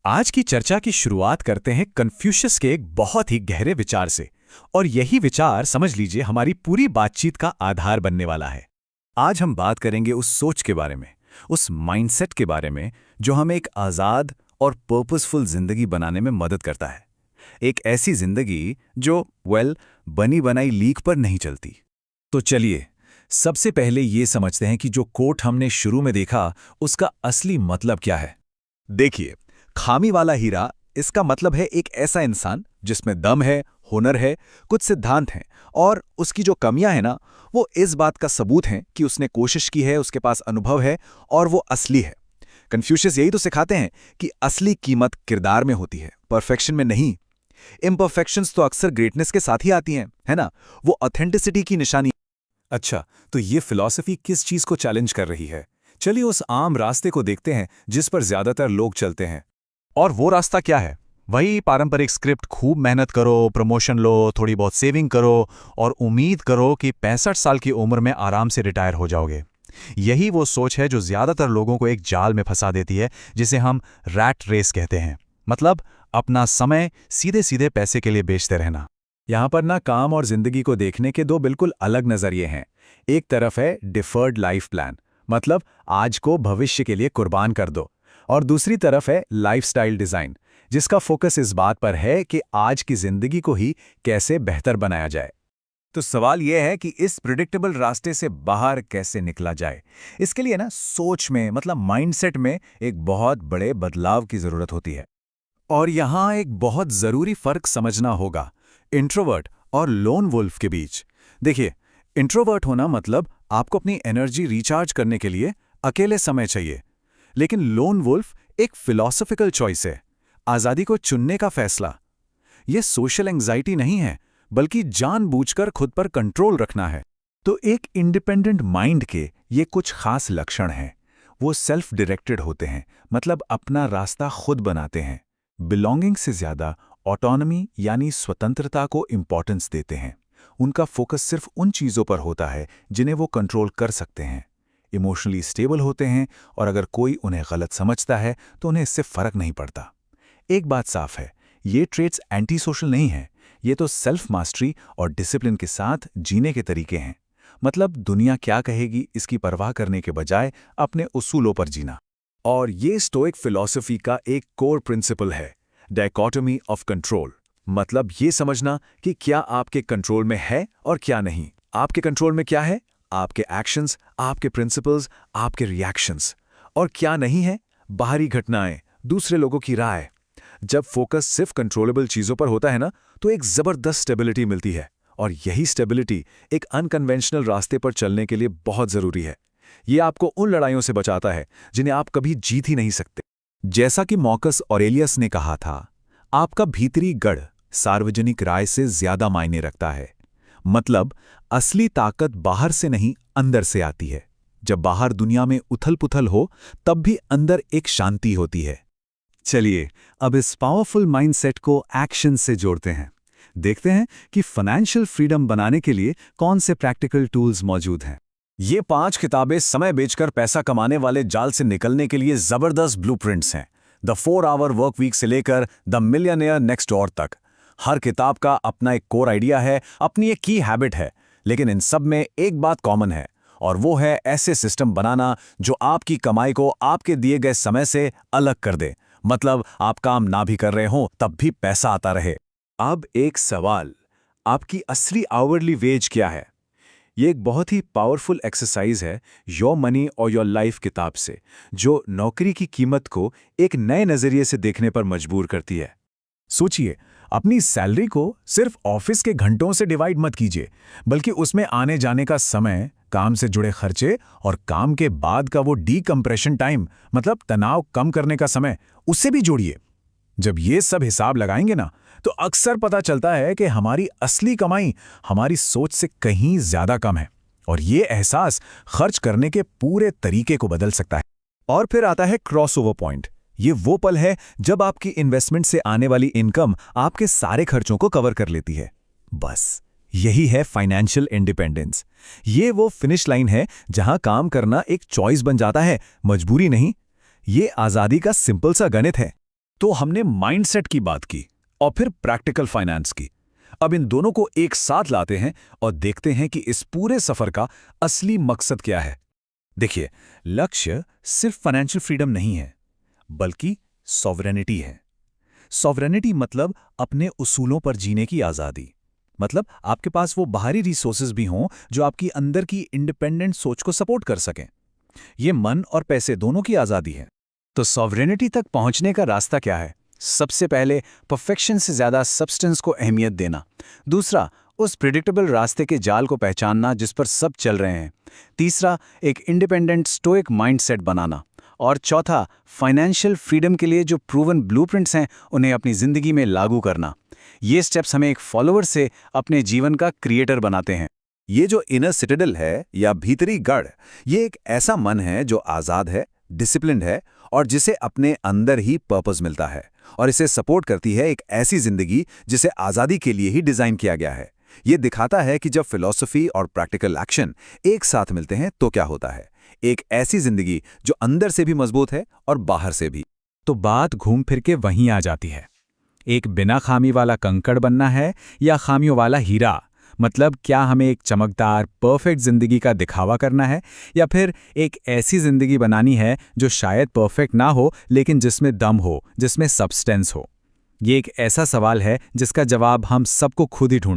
आज की चर्चा की शुरुआत करते हैं कन्फ्यूशियस के एक बहुत ही गहरे विचार से। और यही विचार समझ लीजिए हमारी पूरी बातचीत का आधार बनने वाला है। आज हम बात करेंगे उस सोच के बारे में, उस माइंडसेट के बारे में जो हमें एक आज़ाद और पर्पसफुल जिंदगी बनाने में मदद करता है। एक ऐसी जिंदगी जो बनी बनाई लीक पर नहीं चलती। तो चलिए सबसे पहले ये समझते हैं कि जो कोट हमने शुरू में देखा उसका असली मतलब क्या है। देखिए, खामी वाला हीरा, इसका मतलब है एक ऐसा इंसान जिसमें दम है, हुनर है, कुछ सिद्धांत हैं, और उसकी जो कमियां हैं ना, वो इस बात का सबूत हैं कि उसने कोशिश की है, उसके पास अनुभव है और वो असली है। कन्फ्यूशियस यही तो सिखाते हैं कि असली कीमत किरदार में होती है, परफेक्शन में नहीं। इम्परफेक्शंस तो अक्सर ग्रेटनेस के साथ ही आती हैं, है ना? वो ऑथेंटिसिटी की निशानी। अच्छा, तो ये फिलॉसफी किस चीज को चैलेंज कर रही है? चलिए उस आम रास्ते को देखते हैं जिस पर ज्यादातर लोग चलते हैं। और वो रास्ता क्या है? वही पारंपरिक स्क्रिप्ट, खूब मेहनत करो, प्रमोशन लो, थोड़ी बहुत सेविंग करो और उम्मीद करो कि 65 साल की उम्र में आराम से रिटायर हो जाओगे। यही वो सोच है जो ज्यादातर लोगों को एक जाल में फंसा देती है, जिसे हम रैट रेस कहते हैं। मतलब अपना समय सीधे सीधे पैसे के लिए बेचते रहना। यहाँ पर ना काम और जिंदगी को देखने के दो बिल्कुल अलग नजरिए हैं। एक तरफ है डिफर्ड लाइफ प्लान, मतलब आज को भविष्य के लिए कुर्बान कर दो, और दूसरी तरफ है लाइफस्टाइल डिजाइन, जिसका फोकस इस बात पर है कि आज की जिंदगी को ही कैसे बेहतर बनाया जाए। तो सवाल यह है कि इस प्रिडिक्टेबल रास्ते से बाहर कैसे निकला जाए। इसके लिए ना सोच में, मतलब माइंडसेट में एक बहुत बड़े बदलाव की जरूरत होती है। और यहाँ एक बहुत जरूरी फर्क समझना होगा इंट्रोवर्ट और लोन वुल्फ के बीच। देखिए, इंट्रोवर्ट होना मतलब आपको अपनी एनर्जी रिचार्ज करने के लिए अकेले समय चाहिए, लेकिन लोन वुल्फ एक फिलॉसॉफिकल चॉइस है, आजादी को चुनने का फैसला। यह सोशल एंजाइटी नहीं है, बल्कि जानबूझकर खुद पर कंट्रोल रखना है। तो एक इंडिपेंडेंट माइंड के ये कुछ खास लक्षण हैं। वो सेल्फ डायरेक्टेड होते हैं, मतलब अपना रास्ता खुद बनाते हैं। बिलोंगिंग से ज्यादा ऑटोनॉमी यानी स्वतंत्रता को इंपॉर्टेंस देते हैं। उनका फोकस सिर्फ उन चीजों पर होता है जिन्हें वो कंट्रोल कर सकते हैं। इमोशनली स्टेबल होते हैं, और अगर कोई उन्हें गलत समझता है तो उन्हें इससे फर्क नहीं पड़ता। एक बात साफ है, ये ट्रेट्स एंटी सोशल नहीं है। ये तो सेल्फ मास्टरी और डिसिप्लिन के साथ जीने के तरीके हैं। मतलब दुनिया क्या कहेगी इसकी परवाह करने के बजाय अपने उसूलों पर जीना। और ये स्टोइक फिलॉसफी का एक कोर प्रिंसिपल है, डायकोटोमी ऑफ कंट्रोल। मतलब ये समझना कि क्या आपके कंट्रोल में है और क्या नहीं। आपके कंट्रोल में क्या है? आपके एक्शंस, आपके प्रिंसिपल्स, आपके रिएक्शंस। और क्या नहीं है? बाहरी घटनाएं, दूसरे लोगों की राय। जब फोकस सिर्फ कंट्रोलेबल चीजों पर होता है ना, तो एक जबरदस्त स्टेबिलिटी मिलती है। और यही स्टेबिलिटी एक अनकन्वेंशनल रास्ते पर चलने के लिए बहुत जरूरी है। ये आपको उन लड़ाइयों से बचाता है जिन्हें आप कभी जीत ही नहीं सकते। जैसा कि मार्कस ऑरेलियस ने कहा था, आपका भीतरी गढ़ सार्वजनिक राय से ज्यादा मायने रखता है। मतलब असली ताकत बाहर से नहीं, अंदर से आती है। जब बाहर दुनिया में उथल-पुथल हो, तब भी अंदर एक शांति होती है। चलिए अब इस पावरफुल माइंडसेट को एक्शन से जोड़ते हैं। देखते हैं कि फाइनेंशियल फ्रीडम बनाने के लिए कौन से प्रैक्टिकल टूल्स मौजूद हैं। ये 5 किताबें समय बेचकर पैसा कमाने वाले जाल से निकलने के लिए जबरदस्त ब्लूप्रिंट्स हैं। द 4 आवर वर्क वीक से लेकर द मिलियनेयर नेक्स्ट डोर तक। हर किताब का अपना एक कोर आइडिया है, अपनी एक की हैबिट है, लेकिन इन सब में एक बात कॉमन है, और वो है ऐसे सिस्टम बनाना जो आपकी कमाई को आपके दिए गए समय से अलग कर दे। मतलब आप काम ना भी कर रहे हो तब भी पैसा आता रहे। अब एक सवाल, आपकी असली आवरली वेज क्या है? ये एक बहुत ही पावरफुल एक्सरसाइज है योर मनी और योर लाइफ किताब से, जो नौकरी की कीमत को एक नए नजरिए से देखने पर मजबूर करती है। सोचिए, अपनी सैलरी को सिर्फ ऑफिस के घंटों से डिवाइड मत कीजिए, बल्कि उसमें आने जाने का समय, काम से जुड़े खर्चे और काम के बाद का वो डीकंप्रेशन टाइम, मतलब तनाव कम करने का समय, उससे भी जोड़िए। जब ये सब हिसाब लगाएंगे ना, तो अक्सर पता चलता है कि हमारी असली कमाई हमारी सोच से कहीं ज्यादा कम है, और ये एहसास खर्च करने के पूरे तरीके को बदल सकता है। और फिर आता है क्रॉसओवर पॉइंट। ये वो पल है जब आपकी इन्वेस्टमेंट से आने वाली इनकम आपके सारे खर्चों को कवर कर लेती है। बस यही है फाइनेंशियल इंडिपेंडेंस। ये वो फिनिश लाइन है जहां काम करना एक चॉइस बन जाता है, मजबूरी नहीं। ये आजादी का सिंपल सा गणित है। तो हमने माइंडसेट की बात की और फिर प्रैक्टिकल फाइनेंस की। अब इन दोनों को एक साथ लाते हैं और देखते हैं कि इस पूरे सफर का असली मकसद क्या है। देखिए, लक्ष्य सिर्फ फाइनेंशियल फ्रीडम नहीं है, बल्कि सॉवरेनिटी है। सॉवरेनिटी मतलब अपने उसूलों पर जीने की आज़ादी। मतलब आपके पास वो बाहरी रिसोर्सेज भी हों जो आपकी अंदर की इंडिपेंडेंट सोच को सपोर्ट कर सकें। ये मन और पैसे दोनों की आज़ादी है। तो सॉवरेनिटी तक पहुंचने का रास्ता क्या है? सबसे पहले, परफेक्शन से ज़्यादा सब्सटेंस को अहमियत देना। दूसरा, उस प्रिडिक्टेबल रास्ते के जाल को पहचानना जिस पर सब चल रहे हैं। तीसरा, एक इंडिपेंडेंट स्टोइक माइंडसेट बनाना। और चौथा, फाइनेंशियल फ्रीडम के लिए जो प्रूवन ब्लूप्रिंट्स हैं उन्हें अपनी ज़िंदगी में लागू करना। ये स्टेप्स हमें एक फॉलोअर से अपने जीवन का क्रिएटर बनाते हैं। ये जो इनर सिटाडेल है या भीतरी गढ़, ये एक ऐसा मन है जो आज़ाद है, डिसिप्लिन्ड है और जिसे अपने अंदर ही पर्पस मिलता है, और इसे सपोर्ट करती है एक ऐसी जिंदगी जिसे आज़ादी के लिए ही डिज़ाइन किया गया है। ये दिखाता है कि जब फिलॉसफी और प्रैक्टिकल एक्शन एक साथ मिलते हैं तो क्या होता है। एक ऐसी जिंदगी जो अंदर से भी मजबूत है और बाहर से भी। तो बात घूम फिर के वहीं आ जाती है, एक बिना खामी वाला कंकड़ बनना है या खामियों वाला हीरा। मतलब क्या हमें एक चमकदार परफेक्ट जिंदगी का दिखावा करना है, या फिर एक ऐसी जिंदगी बनानी है जो शायद परफेक्ट ना हो लेकिन जिसमें दम हो, जिसमें सब्सटेंस हो। ये एक ऐसा सवाल है जिसका जवाब हम सबको खुद ही ढूंढना